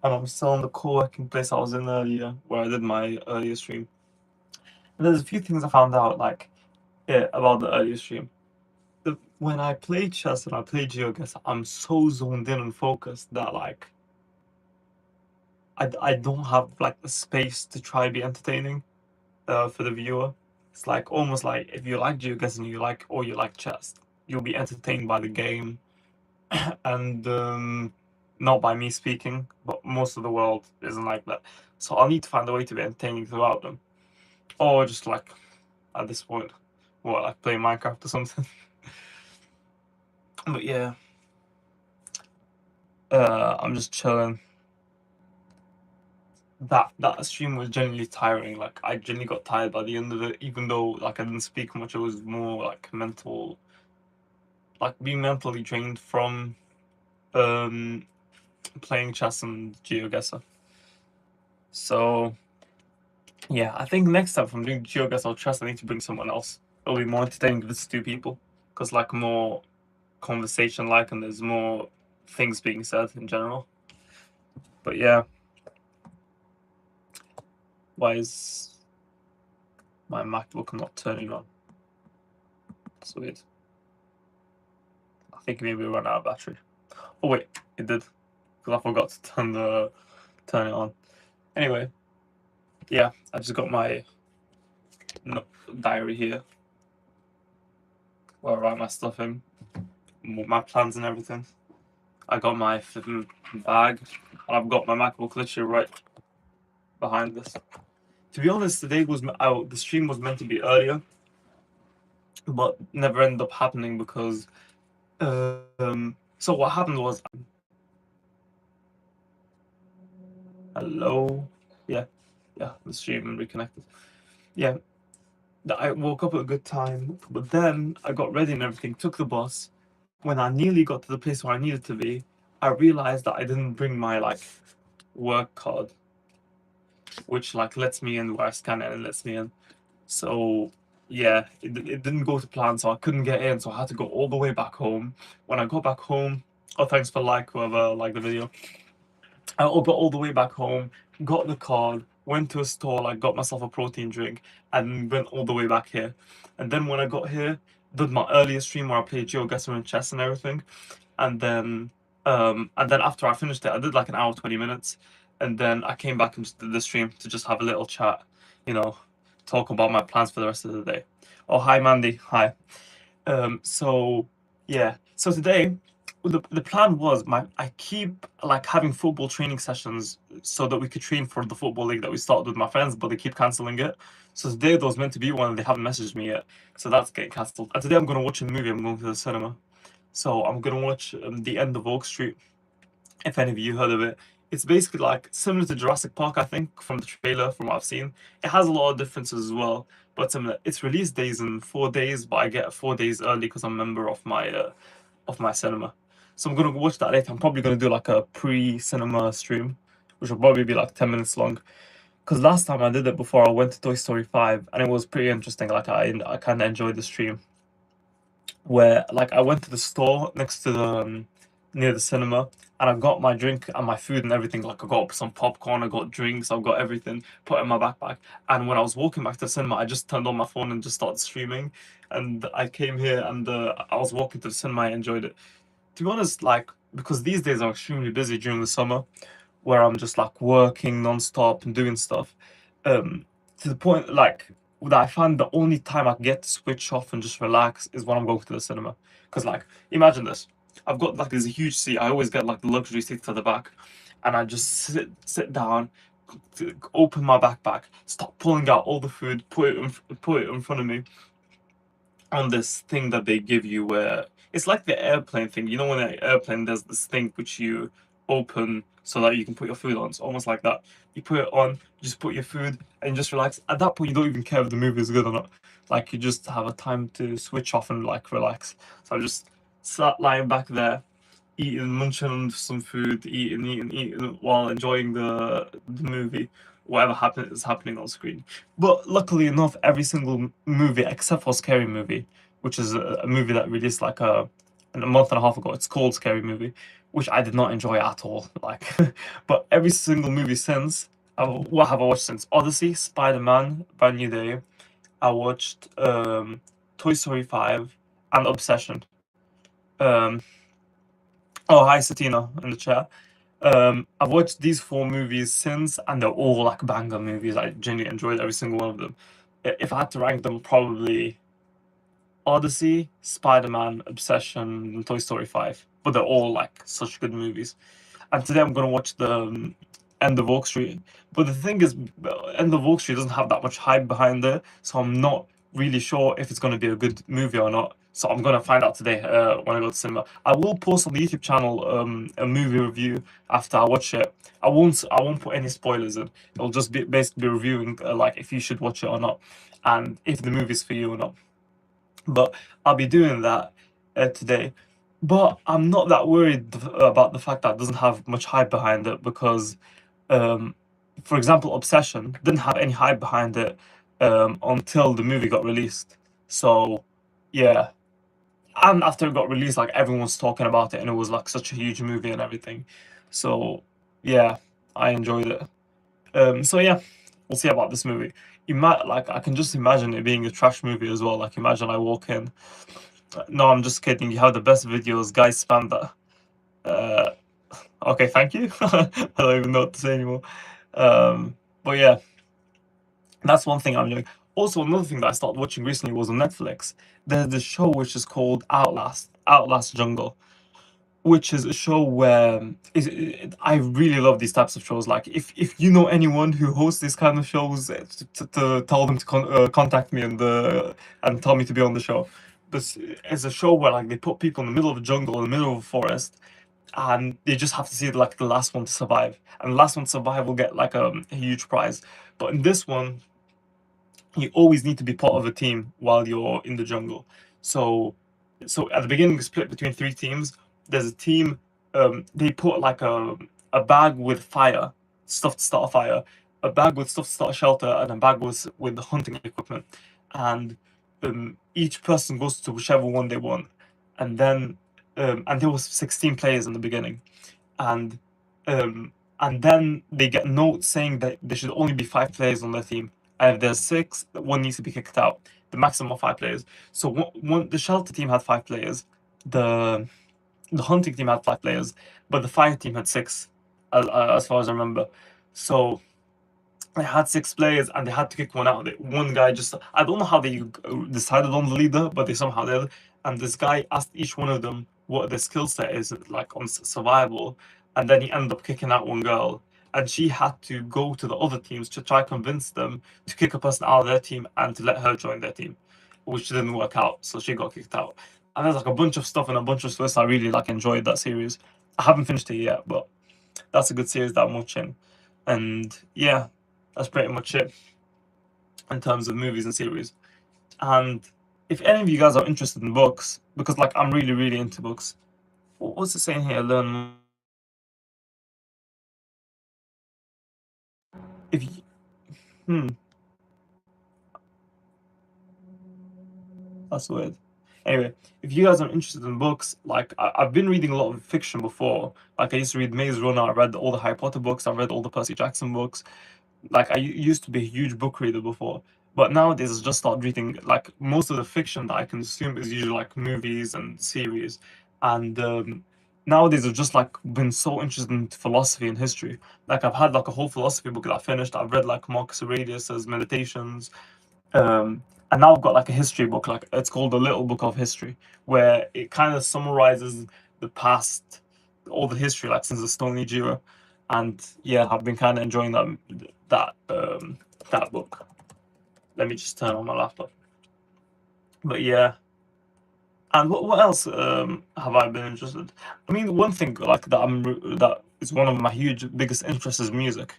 and I'm still in the co-working place I was in earlier, where I did my earlier stream. And there's a few things I found out, like, yeah, about the earlier stream. When I play chess and I play GeoGuessr, I'm so zoned in and focused that, like, I don't have, like, the space to try be entertaining for the viewer. It's like, almost like, if you like GeoGuessr and you like chess, you'll be entertained by the game, and not by me speaking, but most of the world isn't like that. So I'll need to find a way to be entertaining throughout them. Or just like, at this point, what, like play Minecraft or something. But yeah, I'm just chilling. That stream was genuinely tiring. Like, I genuinely got tired by the end of it, even though like I didn't speak much. It was more like mental, like being mentally drained from um playing chess and GeoGuessr. So yeah, I think next time if I'm doing GeoGuessr or chess, I need to bring someone else. It'll be more entertaining if it's two people, because like more conversation like, and there's more things being said in general. But yeah, why is my MacBook not turning on? That's weird. I think maybe we ran out of battery. Oh wait, it did, because I forgot to turn it on. Anyway, yeah, I just got my diary here where I write my stuff in, my plans and everything. I got my flipping bag, and I've got my MacBook literally right behind this. To be honest, today was the stream was meant to be earlier, but never ended up happening because so what happened was, hello, yeah, the stream reconnected. Yeah, I woke up at a good time, but then I got ready and everything, took the bus. When I nearly got to the place where I needed to be, I realized that I didn't bring my like work card, which like lets me in, where I scan it and it lets me in. So yeah, it didn't go to plan, so I couldn't get in, so I had to go all the way back home. When I got back home, oh, thanks for whoever liked the video. I got all the way back home, got the card, went to a store, like got myself a protein drink, and went all the way back here. And then when I got here, did my earlier stream where I played GeoGuessr and chess and everything. And then after I finished it, I did like an hour 20 minutes, and then I came back and just did the stream to just have a little chat, you know, talk about my plans for the rest of the day. Oh, hi Mandy, hi. So yeah, so today the plan was I keep like having football training sessions so that we could train for the football league that we started with my friends, but they keep cancelling it. So today there was meant to be one, and they haven't messaged me yet, so that's getting cancelled. And today I'm gonna watch a movie. I'm going to the cinema. So I'm gonna watch The End of Oak Street. If any of you heard of it, it's basically like similar to Jurassic Park, I think, from the trailer, from what I've seen. It has a lot of differences as well, but similar. Its release days in 4 days, but I get 4 days early because I'm a member of my cinema. So I'm gonna watch that later. I'm probably gonna do like a pre-cinema stream, which will probably be like 10 minutes long. Because last time I did it before, I went to Toy Story 5, and it was pretty interesting. Like I kind of enjoyed the stream where like I went to the store next to the near the cinema, and I got my drink and my food and everything. Like I got some popcorn, I got drinks, I got everything put in my backpack. And when I was walking back to the cinema, I just turned on my phone and just started streaming. And I came here and I was walking to the cinema. I enjoyed it. To be honest, like because these days I'm extremely busy during the summer, where I'm just like working non-stop and doing stuff. Um, to the point like that I find the only time I get to switch off and just relax is when I'm going to the cinema. Because like imagine this. I've got like this huge seat. I always get like the luxury seats at the back. And I just sit down, open my backpack, start pulling out all the food, put it in front of me on this thing that they give you where it's like the airplane thing. You know, when an airplane there's this thing which you open so that you can put your food on. It's almost like that. You put it on, you just put your food and just relax. At that point, you don't even care if the movie is good or not. Like you just have a time to switch off and like relax. So I just sat lying back there, eating, munching on some food, eating while enjoying the movie, whatever is happening on screen. But luckily enough, every single movie except for Scary Movie, which is a movie that released like a month and a half ago. It's called Scary Movie. which I did not enjoy at all. Like, but every single movie since, what have I watched since? Odyssey, Spider-Man, Brand New Day. I watched Toy Story 5 and Obsession. Um, oh, hi, Satina in the chat. I've watched these 4 movies since, and they're all like banger movies. I genuinely enjoyed every single one of them. If I had to rank them, probably Odyssey, Spider-Man, Obsession, and Toy Story 5. But they're all like such good movies. And today I'm gonna watch the End of Oak Street. But the thing is, End of Oak Street doesn't have that much hype behind it, so I'm not really sure if it's gonna be a good movie or not. So I'm gonna find out today when I go to cinema. I will post on the YouTube channel a movie review after I watch it. I won't put any spoilers in. It'll just be basically reviewing like if you should watch it or not, and if the movie's for you or not. But I'll be doing that today. But I'm not that worried about the fact that it doesn't have much hype behind it because, um, for example, Obsession didn't have any hype behind it until the movie got released. So, yeah. And after it got released, like everyone was talking about it and it was like such a huge movie and everything. So, yeah, I enjoyed it. So yeah, we'll see about this movie. Like I can just imagine it being a trash movie as well. Like imagine I walk in. No, I'm just kidding. You have the best videos, guys. Spam that. Uh, okay, thank you. I don't even know what to say anymore. But yeah, that's one thing I'm doing. Also, another thing that I started watching recently was on Netflix. There's this show which is called Outlast Jungle, which is a show where I really love these types of shows. Like, if you know anyone who hosts these kind of shows, to tell them to contact me and tell me to be on the show. But it's a show where like they put people in the middle of a jungle, in the middle of a forest, and they just have to see like the last one to survive, and the last one to survive will get like a huge prize. But in this one, you always need to be part of a team while you're in the jungle. So, so at the beginning, it's split between 3 teams. There's a team. They put like a bag with fire, stuff to start a fire, a bag with stuff to start a shelter, and a bag with the hunting equipment. And each person goes to whichever one they want. And then and there was 16 players in the beginning, and um, and then they get notes saying that there should only be 5 players on their team, and if there's 6, one needs to be kicked out. The maximum of 5 players. So the shelter team had 5 players, the the hunting team had 5 players, but the fire team had 6, as far as I remember. So they had 6 players and they had to kick one out. One guy just, I don't know how they decided on the leader, but they somehow did. And this guy asked each one of them what their skill set is, like on survival. And then he ended up kicking out one girl. And she had to go to the other teams to try convince them to kick a person out of their team and to let her join their team, which didn't work out. So she got kicked out. And there's like a bunch of stuff and a bunch of twists. I really like enjoyed that series. I haven't finished it yet, but that's a good series that I'm watching. And yeah, that's pretty much it in terms of movies and series. And if any of you guys are interested in books, because like I'm really, really into books. What's it saying here? Learn. If you, that's weird. Anyway, if you guys are interested in books, like I've been reading a lot of fiction before. Like I used to read Maze Runner. I read all the Harry Potter books. I read all the Percy Jackson books. Like I used to be a huge book reader before, but nowadays I just start reading like most of the fiction that I consume is usually like movies and series, and nowadays I've just like been so interested in philosophy and history. Like I've had like a whole philosophy book that I finished. I've read like Marcus Aurelius's Meditations, and now I've got like a history book. Like it's called The Little Book of History, where it kind of summarizes the past, all the history like since the Stone Age era, and yeah, I've been kind of enjoying that book. Let me just turn on my laptop. But yeah, and what else have I been interested? I mean, one thing like that is one of my huge biggest interests is music.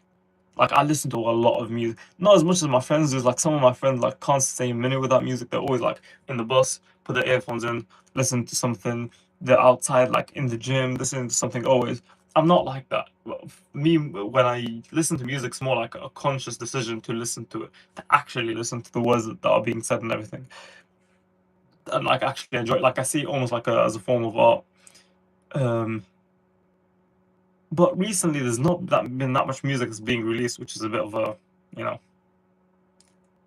Like I listen to a lot of music, not as much as my friends do. Like some of my friends like can't stay a minute without music. They're always like in the bus, put their earphones in, listen to something. They're outside, like in the gym, listening to something always. I'm not like that. Well, me, when I listen to music, it's more like a conscious decision to listen to it, to actually listen to the words that are being said and everything, and like actually enjoy it. Like I see it almost like as a form of art. Um, But recently, there's not been that much music that's being released, which is a bit of a, you know,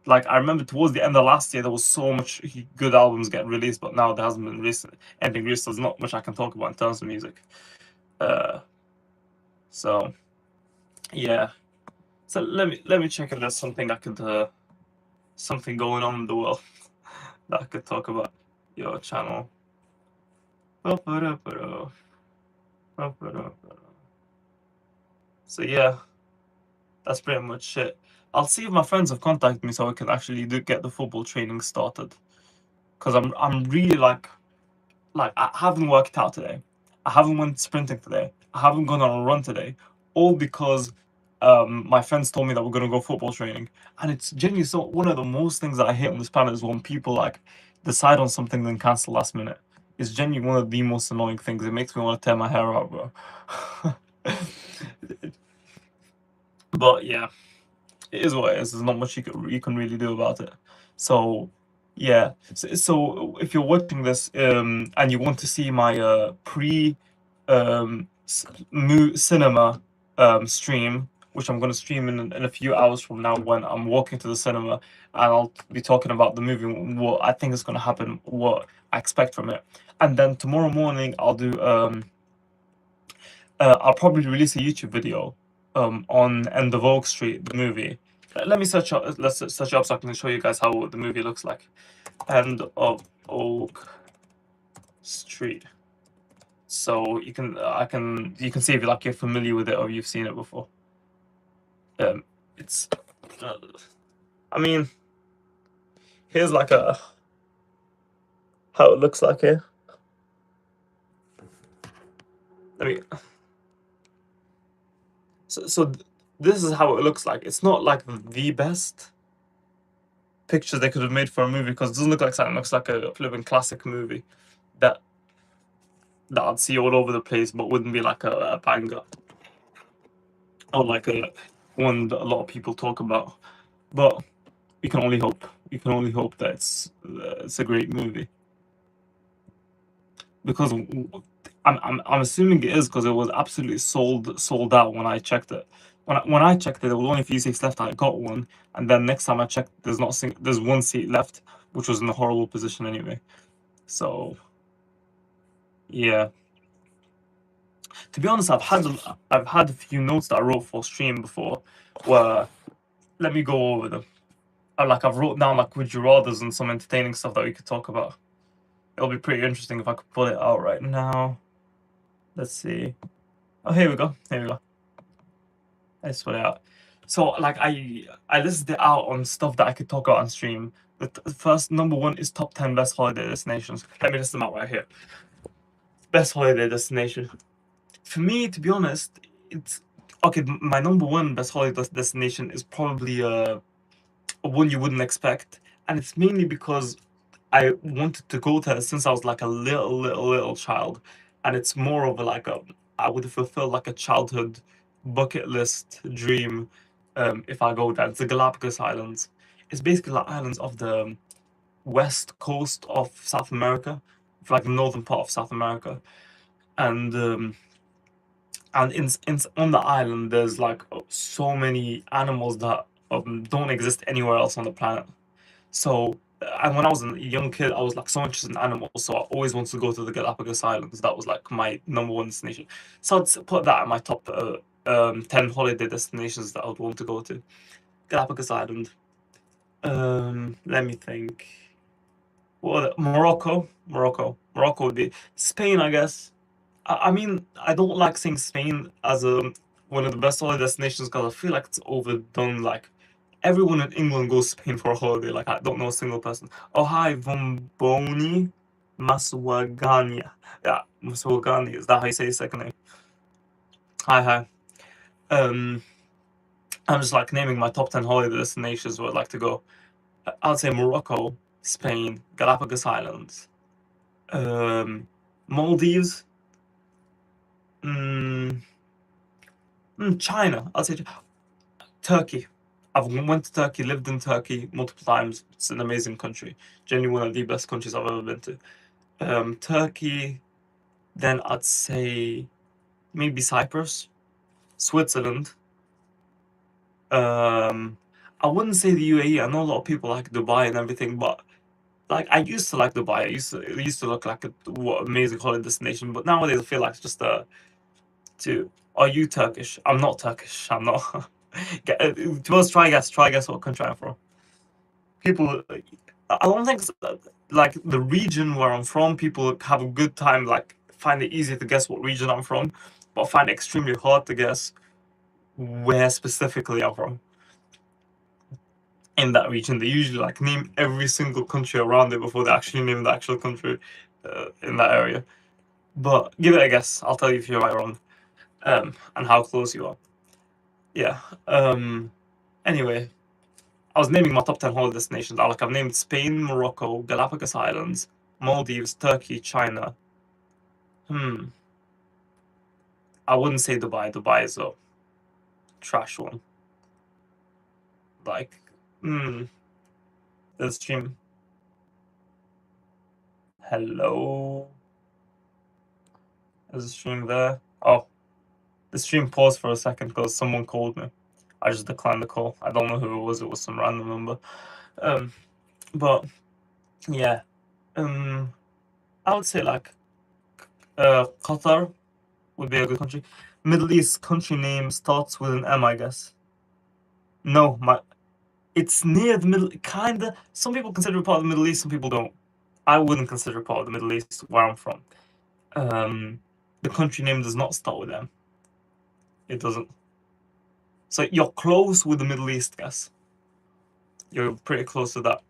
like I remember towards the end of last year, there was so much good albums getting released, but now there hasn't been anything released. So there's not much I can talk about in terms of music. Uh, so yeah. So let me check if there's something I could something going on in the world that I could talk about. Your channel. So yeah, that's pretty much it. I'll see if my friends have contacted me so I can actually get the football training started. Cause I'm really like I haven't worked out today. I haven't went sprinting today. I haven't gone on a run today. All because my friends told me that we're gonna go football training. And it's genuinely so one of the most things that I hate on this planet is when people like decide on something then cancel last minute. It's genuinely one of the most annoying things. It makes me want to tear my hair out, bro. But yeah, it is what it is. There's not much you can really do about it. So yeah. So if you're watching this and you want to see my pre cinema stream, which I'm gonna stream in a few hours from now when I'm walking to the cinema, and I'll be talking about the movie, what I think is gonna happen, what I expect from it, and then tomorrow morning I'll probably release a YouTube video on End of Oak Street, the movie. Let me search up. Let's search up so I can show you guys how the movie looks like. End of Oak Street. So you can you can see if you're familiar with it or you've seen it before. It's I mean, here's like a how it looks like here. Let me. This is how it looks like. It's not like the best picture they could have made for a movie because it doesn't look like something. It looks like a flipping classic movie that I'd see all over the place, but wouldn't be like a banger or like a one that a lot of people talk about. But you can only hope. You can only hope that it's a great movie because I'm assuming it is because it was absolutely sold out when I checked it. When I checked it, there was only a few seats left. I got one, and then next time I checked, there's one seat left, which was in a horrible position anyway. So yeah. To be honest, I've had a few notes that I wrote for stream before. Where let me go over them. I've wrote down like would you rather's and some entertaining stuff that we could talk about. It'll be pretty interesting if I could pull it out right now. Let's see. Oh, here we go. Here we go. Let's put it out. So like I listed it out on stuff that I could talk about on stream. The first number one is top 10 best holiday destinations. Let me list them out right here. Best holiday destination. For me, to be honest, it's okay. My number one best holiday destination is probably one you wouldn't expect, and it's mainly because I wanted to go there since I was like a little child, and it's more of a like a I would fulfill like a childhood bucket list dream if I go there. It's the Galapagos Islands. It's basically like islands of the west coast of South America, like the northern part of South America, and in on the island there's like so many animals that don't exist anywhere else on the planet. So and when I was a young kid, I was like so interested in animals, so I always wanted to go to the Galapagos Islands. That was like my number one destination. So I'd put that at my top 10 holiday destinations that I would want to go to. Galapagos Island. Let me think. Morocco. Morocco would be Spain, I guess. I mean, I don't like saying Spain as one of the best holiday destinations because I feel like it's overdone. Like everyone in England goes to Spain for a holiday. Like I don't know a single person. Oh hi, Vomboni Maswagania. Yeah, Maswagani. Is that how you say his second name? Hi. Um, I'm just like naming my top 10 holiday destinations where I'd like to go. I'd say Morocco, Spain, Galapagos Islands, Maldives. China. I'll say Turkey. I've went to Turkey, lived in Turkey multiple times. It's an amazing country. Genuinely one of the best countries I've ever been to. Turkey. Then I'd say maybe Cyprus. Switzerland. I wouldn't say the UAE. I know a lot of people like Dubai and everything, but like I used to like Dubai. It used to look like what amazing holiday destination. But nowadays I feel like it's just to. Are you Turkish? I'm not Turkish. I'm not. Just try guess. Try guess what country I'm from. People, I don't think like the region where I'm from. People have a good time. Like find it easy to guess what region I'm from, but find it extremely hard to guess where specifically I'm from. In that region, they usually like name every single country around it before they actually name the actual country in that area. But give it a guess. I'll tell you if you're right or wrong, and how close you are. Yeah. Anyway, I was naming my top 10 holiday destinations. I've named Spain, Morocco, Galapagos Islands, Maldives, Turkey, China. I wouldn't say Dubai. Dubai is a trash one. Like, the stream. Hello. Is the stream there? Oh, the stream paused for a second because someone called me. I just declined the call. I don't know who it was. It was some random number. But yeah, I would say like Qatar would be a good country. Middle East country name starts with an M, I guess. No, it's near the middle. Kinda. Some people consider it part of the Middle East. Some people don't. I wouldn't consider it part of the Middle East where I'm from. The country name does not start with M. It doesn't. So you're close with the Middle East, guess. You're pretty close to that.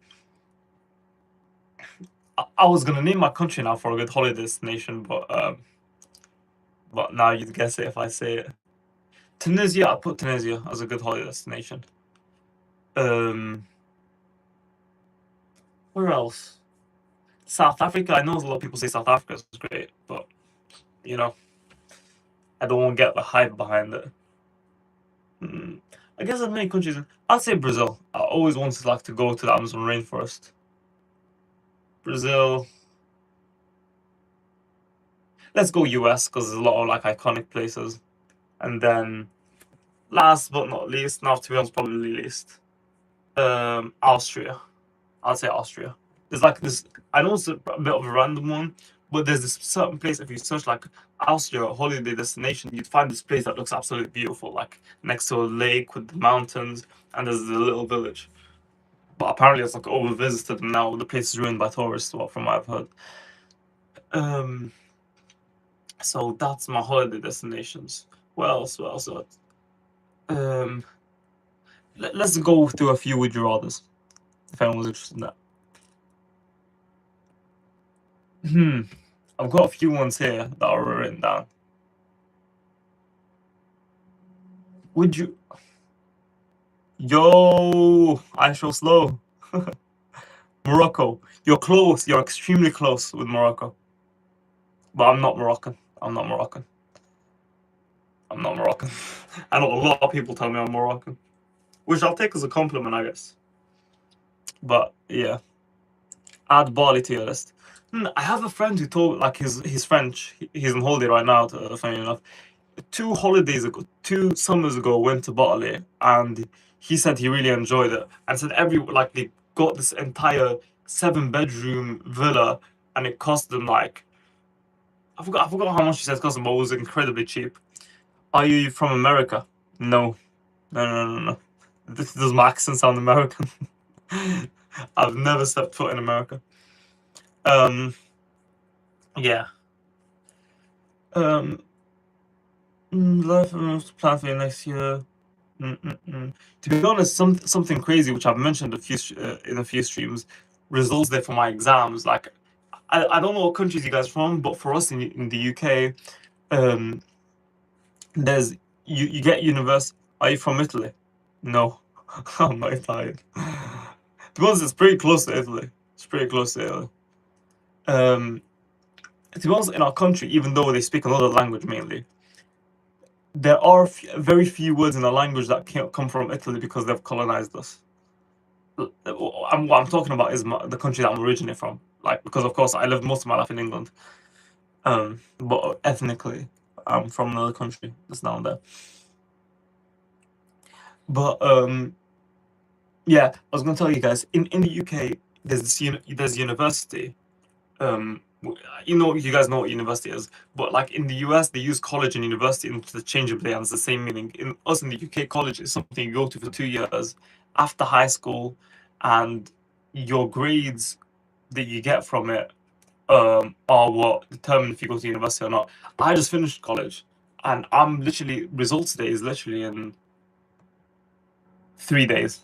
I was gonna name my country now for a good holiday destination, but now you'd guess it if I say it. Tunisia, I'll put Tunisia as a good holiday destination. Where else? South Africa. I know a lot of people say South Africa is great, but you know, I don't want to get the hype behind it. I guess there's many countries. I'd say Brazil. I always wanted like to go to the Amazon rainforest. Brazil. Let's go US because there's a lot of like iconic places. And then, last but not least, now to be honest, probably least, Austria. I'll say Austria. There's like this. I know it's a bit of a random one, but there's this certain place. If you search like Austria holiday destination, you'd find this place that looks absolutely beautiful, like next to a lake with the mountains, and there's a little village. But apparently, it's like over visited, and now the place is ruined by tourists. Well, from what I've heard. So that's my holiday destinations. What else? What else? Let's go through a few would you rathers, if anyone's interested in that. I've got a few ones here that are written down. Would you? Yo, I show slow. Morocco. You're close. You're extremely close with Morocco. But I'm not Moroccan. I'm not Moroccan. I'm not Moroccan. I know a lot of people tell me I'm Moroccan, which I'll take as a compliment, I guess. But yeah, add Bali to your list. I have a friend who told like he's French. He's on holiday right now. Funny enough, 2 summers ago, went to Bali, and he said he really enjoyed it, and said they got this entire 7-bedroom villa, and it cost them like I forgot how much he said it cost them, but it was incredibly cheap. Are you from America? No. No. Does my accent sound American? I've never stepped foot in America. Yeah. Life plan for you next year. To be honest, something crazy which I've mentioned in a few streams, results there for my exams. Like, I don't know what countries you guys are from, but for us in the UK, there's you get university. Are you from Italy? No, I'm not Italian. To be honest, it's pretty close to Italy. It's pretty close to Italy. To be honest, in our country, even though they speak another language mainly, there are very few words in a language that can't come from Italy because they've colonized us. What I'm talking about is the country that I'm originally from. Like, because of course I lived most of my life in England, but ethnically I'm from another country that's down there. But yeah, I was gonna tell you guys, in the UK, there's university. You guys know what university is, but like in the US, they use college and university interchangeably, and it's the same meaning. In us in the UK, college is something you go to for 2 years after high school, and your grades that you get from it are what determine if you go to university or not. I just finished college, and I'm literally results day is literally in 3 days.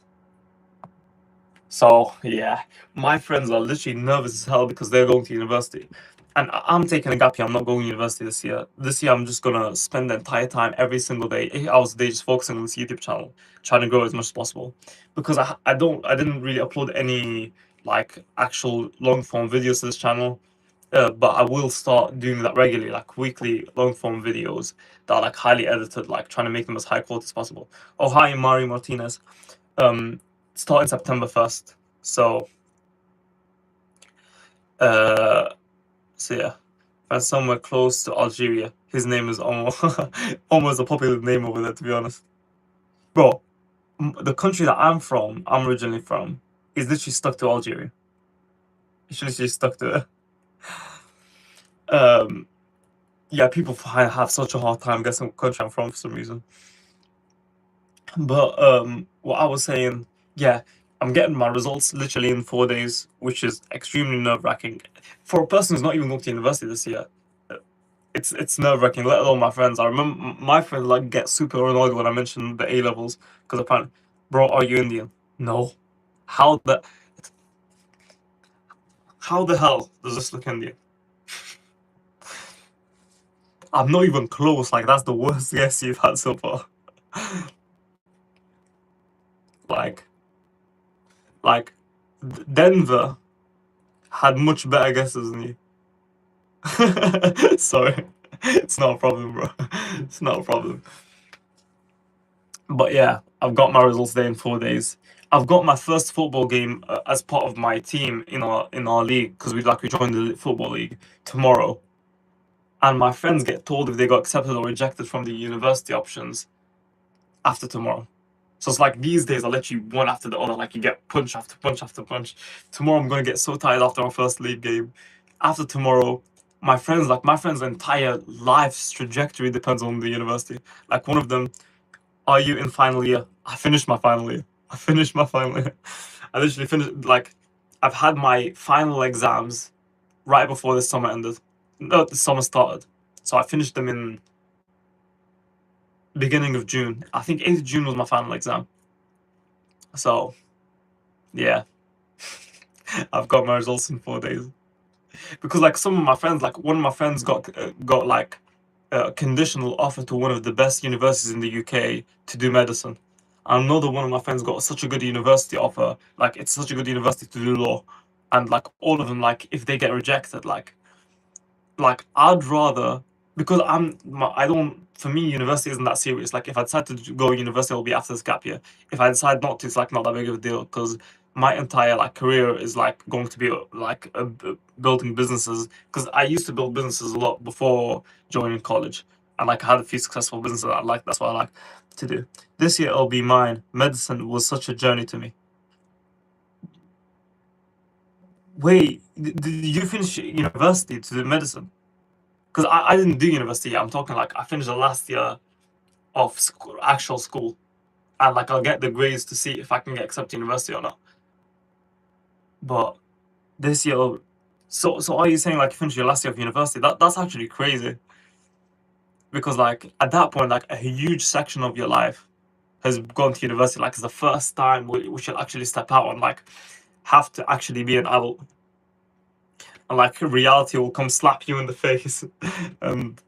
So yeah, my friends are literally nervous as hell because they're going to university, and I'm taking a gap year. I'm not going to university this year. This year, I'm just gonna spend the entire time, every single day, 8 hours a day, just focusing on this YouTube channel, trying to grow as much as possible. Because I didn't really upload any like actual long form videos to this channel. But I will start doing that regularly, like weekly long form videos that are like highly edited, like trying to make them as high quality as possible. Oh, hi, Mario Martinez. Um, Starting September 1st. So, uh, so yeah, and somewhere close to Algeria. His name is almost almost a popular name over there, to be honest. Bro, the country that I'm originally from, is literally stuck to Algeria. It's literally stuck to it. Um, yeah, people have such a hard time guessing what country I'm from for some reason. But what I was saying, yeah, I'm getting my results literally in 4 days, which is extremely nerve-wracking for a person who's not even going to university this year. uh, It's nerve-wracking, let alone my friends. I remember my friends like get super annoyed when I mention the A levels because apparently, bro, are you Indian? No. How the how the hell does this look Indian? I'm not even close. Like that's the worst guess you've had so far. like like Denver had much better guesses than you. Sorry. It's not a problem, bro. It's not a problem. But yeah, I've got my results there in 4 days. I've got my first football game as part of my team in our league because we joined the football league tomorrow. And my friends get told if they got accepted or rejected from the university options after tomorrow. So it's like these days I let you one after the other, like you get punch after punch after punch. Tomorrow I'm gonna get so tired after our first league game. After tomorrow, my friend's entire life's trajectory depends on the university. Like one of them, are you in final year? I finished my final year. I finished my final year. I literally finished like I've had my final exams right before the summer ended. No, the summer started. So I finished them in beginning of June. I think 8th June was my final exam. So yeah, I've got my results in 4 days. Because like some of my friends, like one of my friends got like a conditional offer to one of the best universities in the UK to do medicine. Another one of my friends got such a good university offer, like it's such a good university to do law, and like all of them, like if they get rejected, like I'd rather because I don't for me university isn't that serious. Like if I decide to go university, it'll be after this gap year. If I decide not to, it's like not that big of a deal because my entire like career is like going to be building businesses because I used to build businesses a lot before joining college and like I had a few successful businesses that I like. That's what I like to do. This year it'll be mine. Medicine was such a journey to me. Wait, did you finish university to do medicine? Because I didn't do university. I'm talking like I finished the last year of school, actual school, and like I'll get the grades to see if I can get accepted to university or not. But this year, so are you saying like you finished your last year of university? That's actually crazy because like at that point, like a huge section of your life has gone to university. Like it's the first time we should actually step out and like have to actually be an adult, and like reality will come slap you in the face, and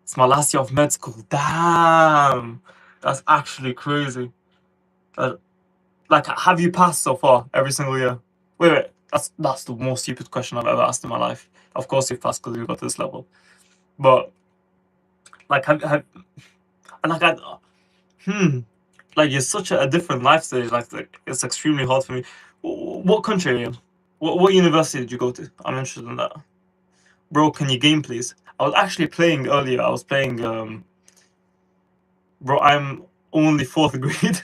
it's my last year of med school. Damn, that's actually crazy. Uh, like, have you passed so far every single year? Wait. That's the most stupid question I've ever asked in my life. Of course you've passed because you got to this level. But like, have and like, hmm, like you're such a different life stage. Like it's extremely hard for me. What country are you in? What university did you go to? I'm interested in that. Bro, can you game please? I was actually playing earlier. I was playing. Bro, I'm only fourth grade.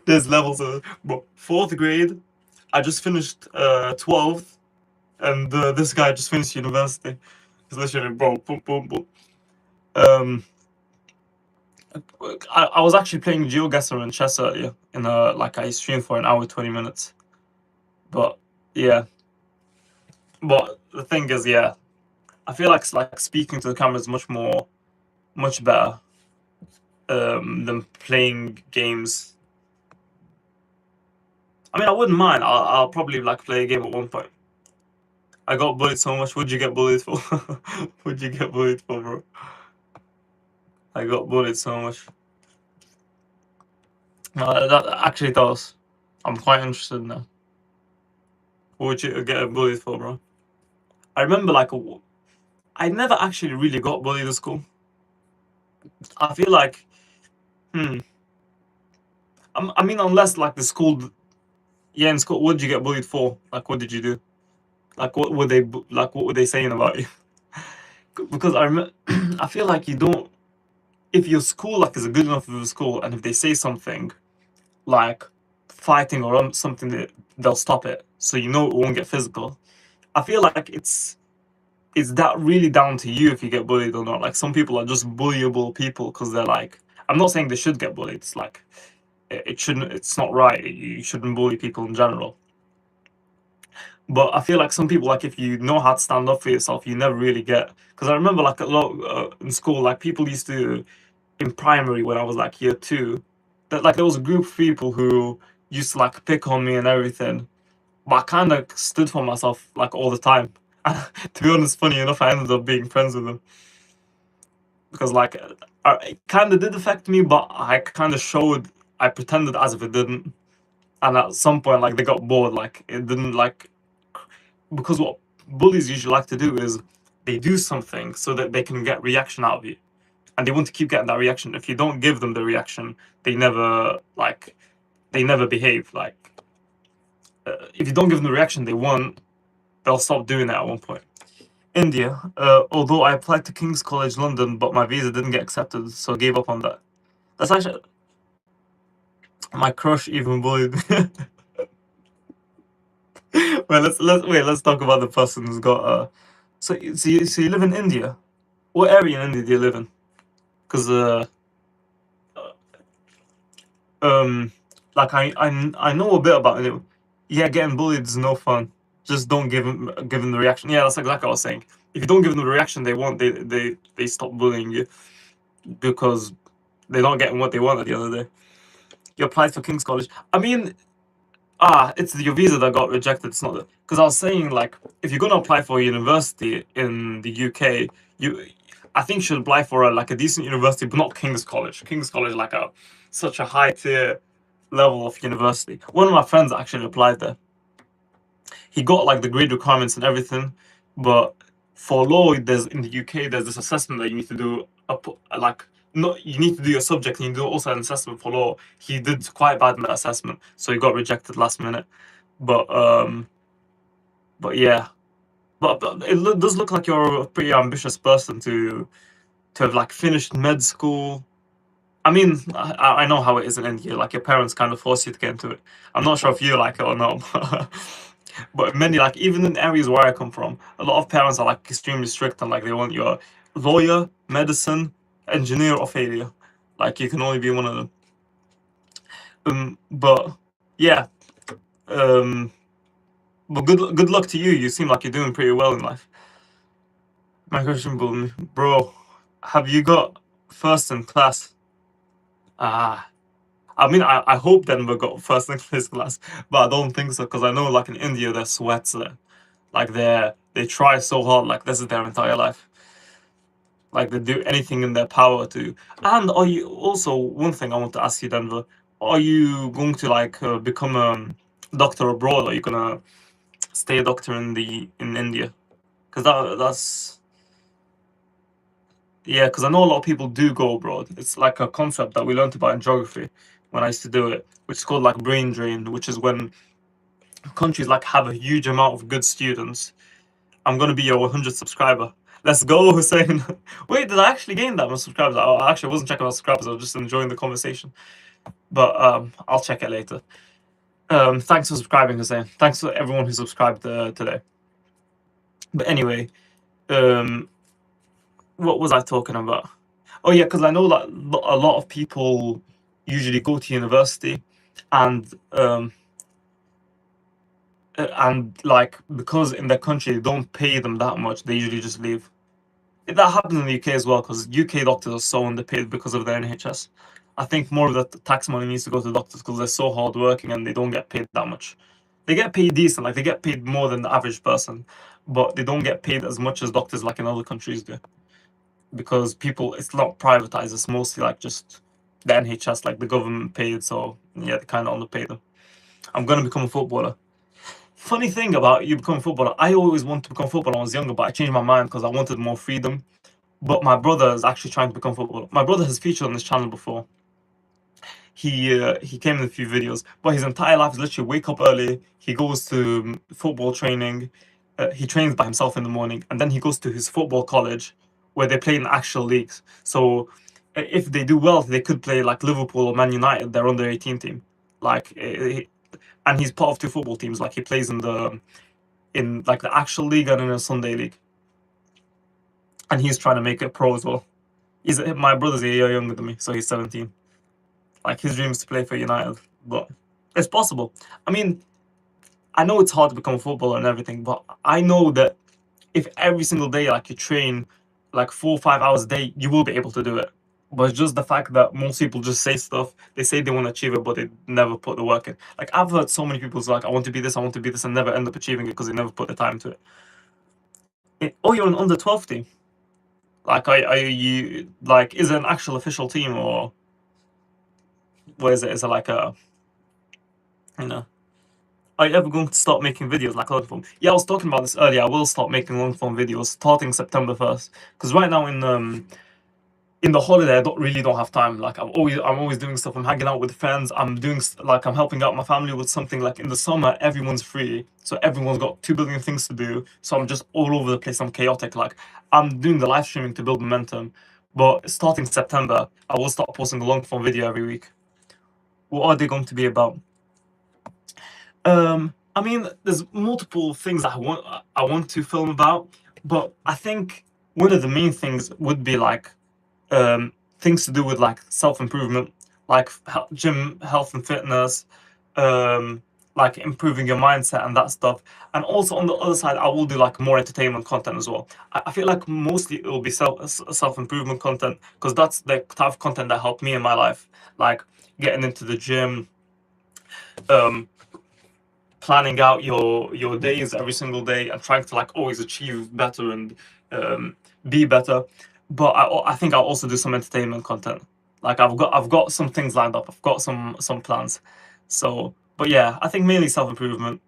There's levels of it. But fourth grade, I just finished 12th, and this guy just finished university. It's literally, bro, boom, boom, boom. I was actually playing GeoGuessr and chess earlier in like I streamed for an hour 20 minutes. But yeah. But the thing is, yeah, I feel like speaking to the camera is much better than playing games. I mean, I wouldn't mind. I'll probably like play a game at one point. I got bullied so much. What'd you get bullied for? What'd you get bullied for, bro? I got bullied so much. That actually does. I'm quite interested now. What would you get bullied for, bro? I remember like I never actually really got bullied at school. I feel like, I mean, unless like the school, yeah, in school, what did you get bullied for? Like, what did you do? Like, what were they saying about you? Because I feel like you don't. If your school like is a good enough of a school, and if they say something like fighting or something, they'll stop it, so you know it won't get physical. I feel like it's that really down to you if you get bullied or not. Like some people are just bullyable people because they're like. I'm not saying they should get bullied. It's like it shouldn't. It's not right. You shouldn't bully people in general. But I feel like some people, like if you know how to stand up for yourself, you never really get. Because I remember like a lot in school, like people used to in primary when I was like year 2, that like there was a group of people who used to like pick on me and everything. But I kind of stood for myself like all the time. To be honest, funny enough, I ended up being friends with them because like it kind of did affect me, but I kind of showed, I pretended as if it didn't, and at some point like they got bored, like it didn't like, because what bullies usually like to do is they do something so that they can get reaction out of you, and they want to keep getting that reaction. If you don't give them the reaction, they never behave. Like if you don't give them the reaction they want, they'll stop doing it at one point. India, although I applied to King's College London, but my visa didn't get accepted, so I gave up on that. That's actually my crush even bullied me. Well, let's talk about the person who's got. So you live in India. What area in India do you live in? Because like I know a bit about it. Yeah, getting bullied is no fun. Just don't give them the reaction. Yeah, that's exactly what I was saying. If you don't give them the reaction they want, they stop bullying you because they're not getting what they want at the end of the day. You applied for King's College. I mean, it's your visa that got rejected. It's not because I was saying like if you're gonna apply for a university in the UK, I think you should apply for like a decent university, but not King's College. King's College like such a high tier level of university. One of my friends actually applied there. He got like the grade requirements and everything, but for law, there's in the UK there's this assessment that you need to do. Like no, you need to do your subject and you do also an assessment for law. He did quite bad in that assessment, so he got rejected last minute. But yeah, but it does look like you're a pretty ambitious person to have like finished med school. I mean, I know how it is in India. Like your parents kind of force you to get into it. I'm not sure if you like it or not, but many like even in areas where I come from, a lot of parents are like extremely strict and like they want your lawyer, medicine, engineer, or failure. Like you can only be one of them. But yeah, but good luck to you. You seem like you're doing pretty well in life. My question, bro, have you got first in class? Ah. I mean, I hope Denver got first in this class, but I don't think so because I know, like in India, they're sweats there. Like they try so hard, like this is their entire life. Like they do anything in their power to. And are you also one thing I want to ask you, Denver? Are you going to like become a doctor abroad? Or are you gonna stay a doctor in India? Because that's yeah. Because I know a lot of people do go abroad. It's like a concept that we learned about in geography when I used to do it, which is called like brain drain, which is when countries like have a huge amount of good students. I'm gonna be your 100 subscriber. Let's go, Hussein. Wait, did I actually gain that much subscribers? I actually wasn't checking my subscribers. I was just enjoying the conversation. But I'll check it later. Thanks for subscribing, Hussein. Thanks to everyone who subscribed today. But anyway, what was I talking about? Oh yeah, because I know that a lot of people usually go to university, and like because in their country they don't pay them that much, they usually just leave. That happens in the UK as well, because UK doctors are so underpaid because of the NHS. I think more of the tax money needs to go to doctors because they're so hardworking and they don't get paid that much. They get paid decent, like they get paid more than the average person, but they don't get paid as much as doctors like in other countries do. Because people, it's not privatized, it's mostly like just the NHS, like the government paid, so yeah, they kind of underpay them. I'm gonna become a footballer. Funny thing about you becoming a footballer, I always wanted to become a footballer when I was younger, but I changed my mind because I wanted more freedom. But my brother is actually trying to become a footballer. My brother has featured on this channel before. He came in a few videos, but his entire life is literally wake up early. He goes to football training. He trains by himself in the morning, and then he goes to his football college, where they play in actual leagues. So if they do well, they could play like Liverpool or Man United, their under 18 team. Like, and he's part of two football teams. Like he plays in like the actual league and in a Sunday league. And he's trying to make it pro as well. My brother's a year younger than me, so he's 17. Like his dream is to play for United, but it's possible. I mean, I know it's hard to become a footballer and everything, but I know that if every single day like you train like 4 or 5 hours a day, you will be able to do it. But it's just the fact that most people just say stuff. They say they want to achieve it, but they never put the work in. Like I've heard so many people say, like, I want to be this, I want to be this, and never end up achieving it because they never put the time to it. Oh, you're an under 12 team. Like, are you like? Is it an actual official team, or what is it? Is it like a, you know? Are you ever going to start making videos like long form? Yeah, I was talking about this earlier. I will start making long form videos starting September 1st. Because right now in the holiday, I don't have time. Like I'm always doing stuff. I'm hanging out with friends. I'm doing like I'm helping out my family with something. Like in the summer, everyone's free, so everyone's got 2 billion things to do. So I'm just all over the place. I'm chaotic. Like I'm doing the live streaming to build momentum. But starting September, I will start posting a long form video every week. What are they going to be about? I mean, there's multiple things I want to film about, but I think one of the main things would be like things to do with like self-improvement, like gym, health and fitness, like improving your mindset and that stuff. And also on the other side, I will do like more entertainment content as well. I feel like mostly it will be self-improvement content because that's the type of content that helped me in my life, like getting into the gym, planning out your days every single day and trying to like always achieve better and be better. But I think I'll also do some entertainment content. Like I've got some things lined up. I've got some plans. So, but yeah, I think mainly self improvement.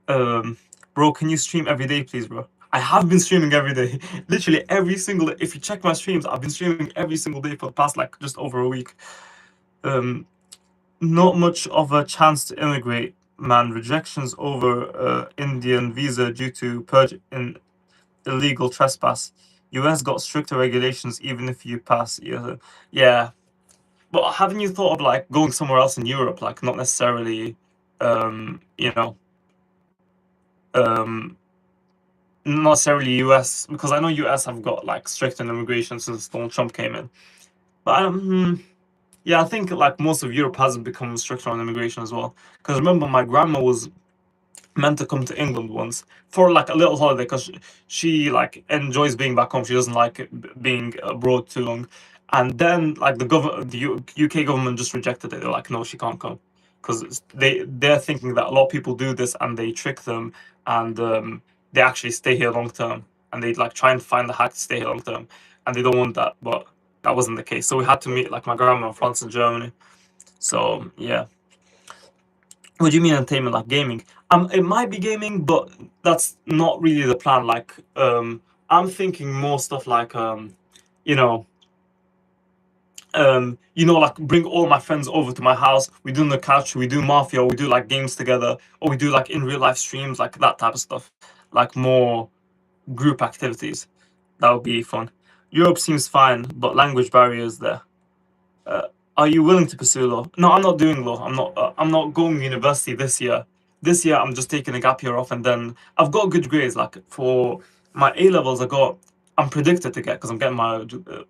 Bro, can you stream every day, please, bro? I have been streaming every day, literally every single day. If you check my streams, I've been streaming every single day for the past like just over a week. Not much of a chance to immigrate, man. Rejections over Indian visa due to purge in illegal trespass. US got stricter regulations even if you pass. Yeah. But haven't you thought of like going somewhere else in Europe? Like not necessarily, you know, not necessarily US, because I know US have got like stricter immigration since Donald Trump came in. But yeah, I think like most of Europe has become stricter on immigration as well. Because remember, my grandma was meant to come to England once for like a little holiday because she like enjoys being back home. She doesn't like being abroad too long. And then like the UK government just rejected it. They're like, no, she can't come because they're thinking that a lot of people do this and they trick them and they actually stay here long term and they like try and find the hack to stay here long term and they don't want that, but that wasn't the case. So we had to meet like my grandma in France and Germany. So yeah. What do you mean entertainment, like gaming? It might be gaming, but that's not really the plan. Like, I'm thinking more stuff like, you know, like bring all my friends over to my house. We do on the couch, we do Mafia, we do like games together, or we do like in real life streams, like that type of stuff. Like more, group activities. That would be fun. Europe seems fine, but language barriers there. Uh, are you willing to pursue law? No, I'm not doing law. I'm not. I'm not going to university this year. This year, I'm just taking a gap year off, and then I've got good grades. Like for my A levels, I'm predicted to get, because I'm getting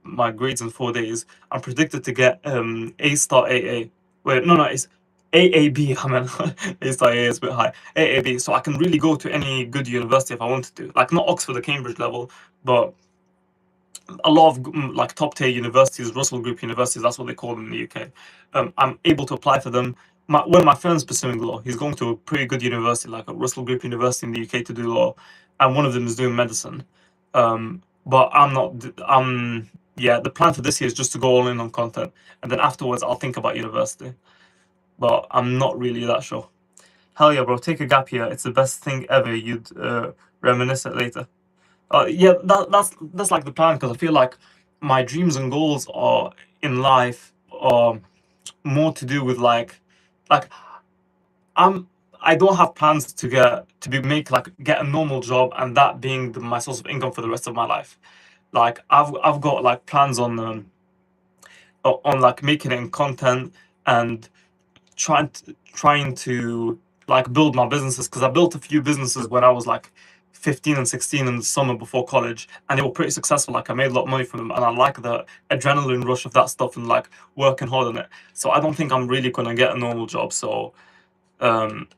my grades in 4 days. I'm predicted to get A star AA. Wait, no, it's AAB. I mean, A star AA is a bit high. AAB, so I can really go to any good university if I wanted to. Like not Oxford or Cambridge level, but a lot of like top tier universities, Russell Group universities, that's what they call them in the UK. I'm able to apply for them. One of my friends pursuing law, he's going to a pretty good university, like a Russell Group university in the UK to do law, and one of them is doing medicine. But I'm not. Yeah, the plan for this year is just to go all in on content, and then afterwards I'll think about university. But I'm not really that sure. Hell yeah, bro! Take a gap year. It's the best thing ever. You'd reminisce it later. Yeah, that's like the plan, because I feel like my dreams and goals are in life are more to do with like I'm I don't have plans to get a normal job and that being my source of income for the rest of my life. Like I've got like plans on like making it in content and trying to like build my businesses, because I built a few businesses when I was like 15 and 16 in the summer before college, and they were pretty successful. Like I made a lot of money from them, and I like the adrenaline rush of that stuff and like working hard on it. So I don't think I'm really gonna get a normal job. Um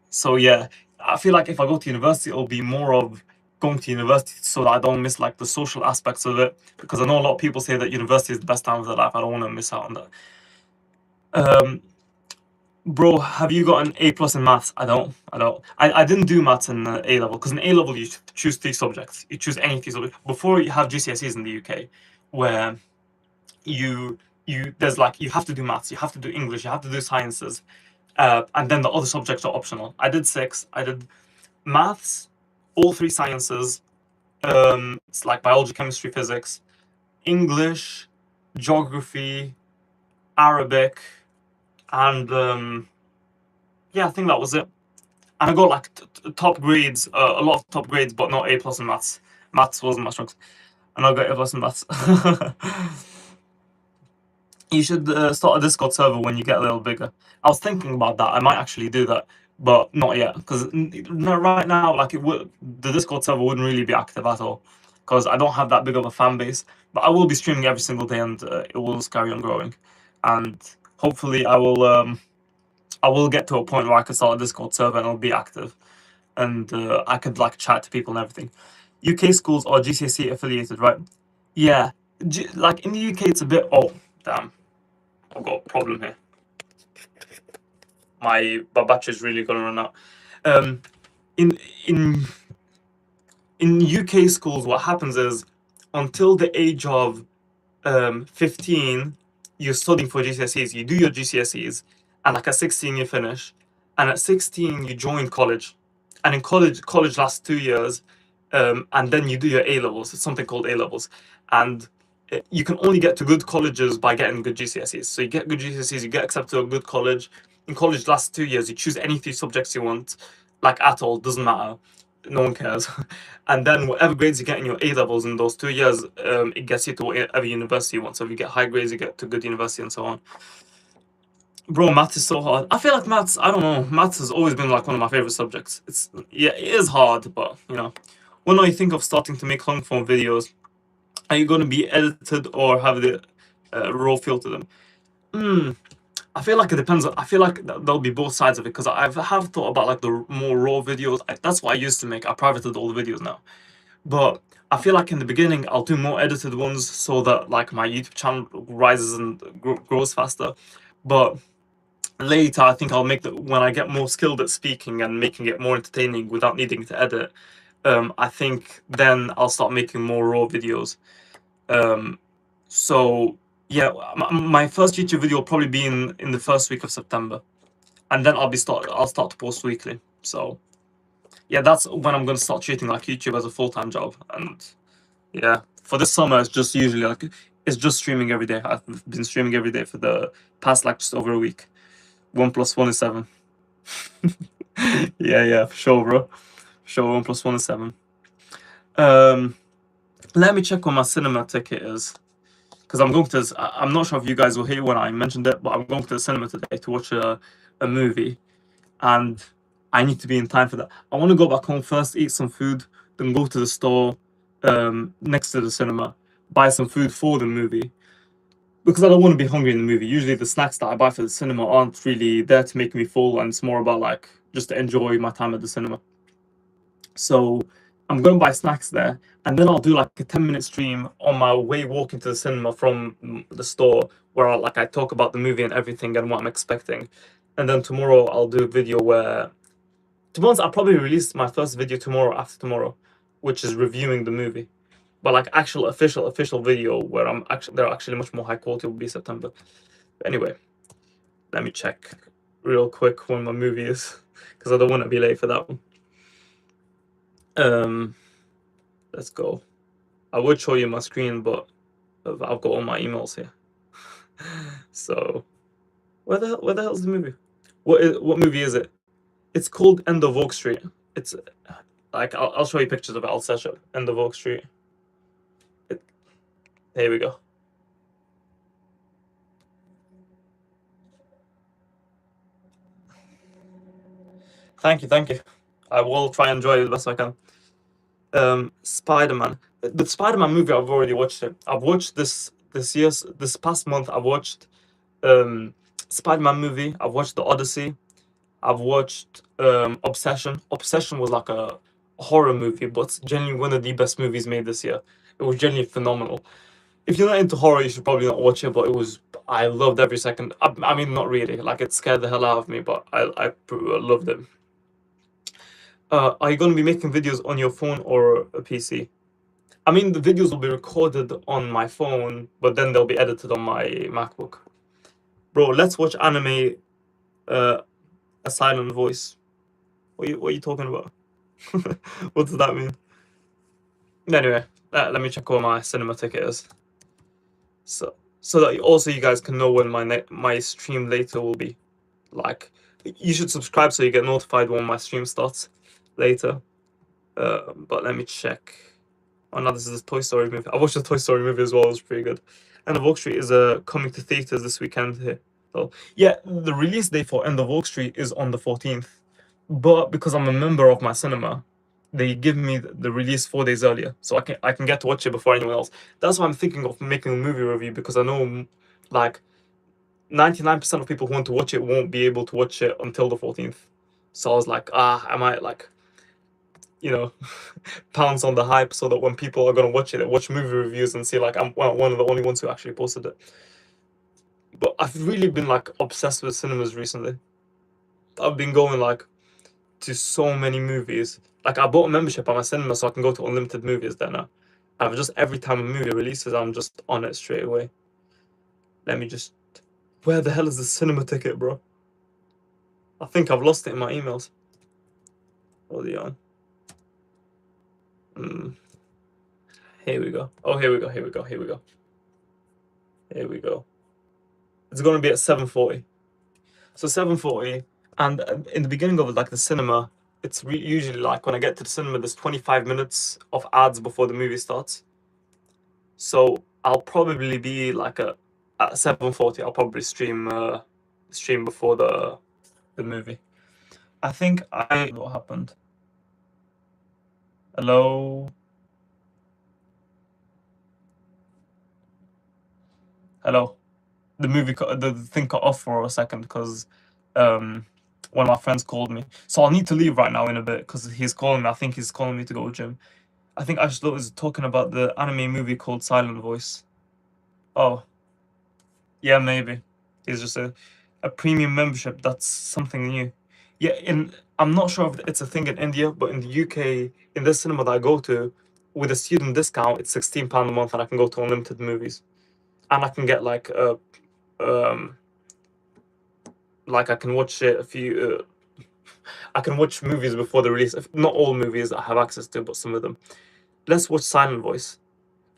so yeah, I feel like if I go to university, it'll be more of going to university so that I don't miss like the social aspects of it, because I know a lot of people say that university is the best time of their life. I don't want to miss out on that. um Bro, have you got an A plus in maths? I don't. I didn't do maths in A level, because in A level you choose 3 subjects. You choose any 3 subjects. Before you have GCSEs in the UK, where there's like you have to do maths, you have to do English, you have to do sciences, and then the other subjects are optional. I did 6. I did maths, all 3 sciences. It's like biology, chemistry, physics, English, geography, Arabic, and yeah, I think that was it. And I got like top grades, a lot of top grades, but not A plus in maths. Maths wasn't my strength, and I got A plus in maths. You should start a Discord server when you get a little bigger. I was thinking about that. I might actually do that, but not yet, because right now, like the Discord server wouldn't really be active at all, because I don't have that big of a fan base. But I will be streaming every single day, and it will just carry on growing, and hopefully I will get to a point where I can start a Discord server and it'll be active, and I could like chat to people and everything. UK schools are GCSE affiliated, right? Yeah, like in the UK, it's a bit. Oh, damn! I've got a problem here. My battery's really gonna run out. Um, in in in UK schools, what happens is until the age of 15, you're studying for GCSEs. You do your GCSEs, and like at 16 you finish, and at 16 you join college, and in college lasts 2 years, and then you do your A levels. It's something called A levels, and you can only get to good colleges by getting good GCSEs. So you get good GCSEs, you get accepted to a good college. In college lasts 2 years. You choose any 3 subjects you want, like at all, doesn't matter. No one cares. And then whatever grades you get in your A levels in those 2 years, it gets you to whatever university you want. So if you get high grades, you get to good university and so on. Bro, maths is so hard. I feel like maths, I don't know, maths has always been like one of my favorite subjects. Yeah, it is hard, but you know. When are you think of starting to make long form videos? Are you going to be edited or have the raw feel to them? I feel like it depends. I feel like there'll be both sides of it, because I have thought about like the more raw videos. That's what I used to make. I privated all the videos now. But I feel like in the beginning, I'll do more edited ones so that like my YouTube channel rises and grows faster. But later, I think I'll make when I get more skilled at speaking and making it more entertaining without needing to edit. I think then I'll start making more raw videos. So yeah, my first YouTube video will probably be in the first week of September, and then I'll start to post weekly. So yeah, that's when I'm gonna start treating like YouTube as a full-time job. And yeah, for this summer, it's just usually like it's just streaming every day. I've been streaming every day for the past like just over a week. 1 + 1 is 7. Yeah, for sure, bro. For sure, 1 + 1 is 7. Let me check what my cinema ticket is, because I'm going to. I'm not sure if you guys will hear when I mentioned it, but I'm going to the cinema today to watch a movie, and I need to be in time for that. I want to go back home first, eat some food, then go to the store next to the cinema, buy some food for the movie, because I don't want to be hungry in the movie. Usually, the snacks that I buy for the cinema aren't really there to make me full, and it's more about like just to enjoy my time at the cinema. So I'm going to buy snacks there, and then I'll do like a 10-minute stream on my way walking to the cinema from the store, where I talk about the movie and everything and what I'm expecting. And then tomorrow I'll do a video where, to be honest, I'll probably release my first video tomorrow after tomorrow, which is reviewing the movie. But like actual official video where they're actually much more high quality will be September. But anyway, let me check real quick when my movie is, because I don't want to be late for that one. Let's go. I would show you my screen, but I've got all my emails here. So, where the hell's the movie? What movie is it? It's called End of Oak Street. It's like I'll show you pictures of it. I'll search it. End of Oak Street. Here we go. Thank you. I will try and enjoy it the best I can. Spider-Man. The Spider-Man movie, I've already watched it. I've watched this past month. I've watched Spider-Man movie. I've watched The Odyssey. I've watched Obsession. Obsession was like a horror movie, but it's genuinely one of the best movies made this year. It was genuinely phenomenal. If you're not into horror, you should probably not watch it, but I loved every second. I mean, not really. Like, it scared the hell out of me, but I loved it. Are you going to be making videos on your phone or a PC? I mean, the videos will be recorded on my phone, but then they'll be edited on my MacBook. Bro, let's watch anime, A Silent Voice. What are you talking about? What does that mean? Anyway, let me check what my cinema ticket is. So that also you guys can know when my stream later will be. Like, you should subscribe so you get notified when my stream starts later. But let me check. Oh no, this is a Toy Story movie. I watched the Toy Story movie as well. It was pretty good. End of Oak Street is coming to theaters this weekend here. So yeah, the release date for End of Oak Street is on the 14th. But because I'm a member of my cinema, they give me the release 4 days earlier, so I can get to watch it before anyone else. That's why I'm thinking of making a movie review, because I know like 99% of people who want to watch it won't be able to watch it until the 14th. So I was like, I might like, pounce on the hype so that when people are gonna watch it, they watch movie reviews and see like I'm one of the only ones who actually posted it. But I've really been like obsessed with cinemas recently. I've been going like to so many movies. Like, I bought a membership at my cinema so I can go to unlimited movies there now. I've just, every time a movie releases, I'm just on it straight away. Let me just, where the hell is the cinema ticket, bro? I think I've lost it in my emails. Hold on. Here we go. Oh, here we go. It's gonna be at 7:40. So 7:40, and in the beginning of like the cinema, it's usually like when I get to the cinema, there's 25 minutes of ads before the movie starts. So I'll probably be like at 7:40. I'll probably stream before the movie. I think what happened? Hello. The thing cut off for a second because one of my friends called me. So I'll need to leave right now in a bit because he's calling me. I think he's calling me to go to gym. I think Ashlo is talking about the anime movie called Silent Voice. Oh, yeah, maybe. It's just a premium membership. That's something new. Yeah, I'm not sure if it's a thing in India, but in the UK, in this cinema that I go to, with a student discount, it's £16 a month, and I can go to unlimited movies, and I can get like I can watch it I can watch movies before the release. Not all movies I have access to, but some of them. Let's watch Silent Voice.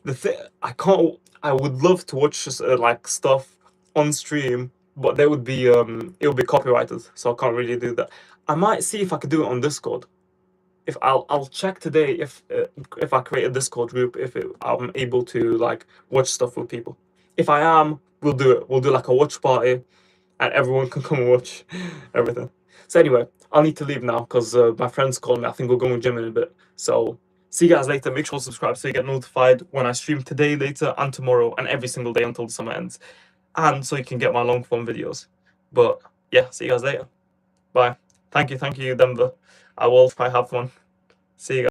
I would love to watch like stuff on stream, but it would be copyrighted, so I can't really do that. I might see if I could do it on Discord. if I'll check today if I create a Discord group, if I'm able to like watch stuff with people. If I am, we'll do it. We'll do like a watch party, and everyone can come and watch everything. So anyway, I'll need to leave now because my friends called me. I think we're going to gym in a bit. So see you guys later. Make sure to subscribe so you get notified when I stream today, later, and tomorrow, and every single day until the summer ends, and so you can get my long form videos. But yeah, see you guys later. Bye. Thank you, Denver. I will if I have one. See you guys.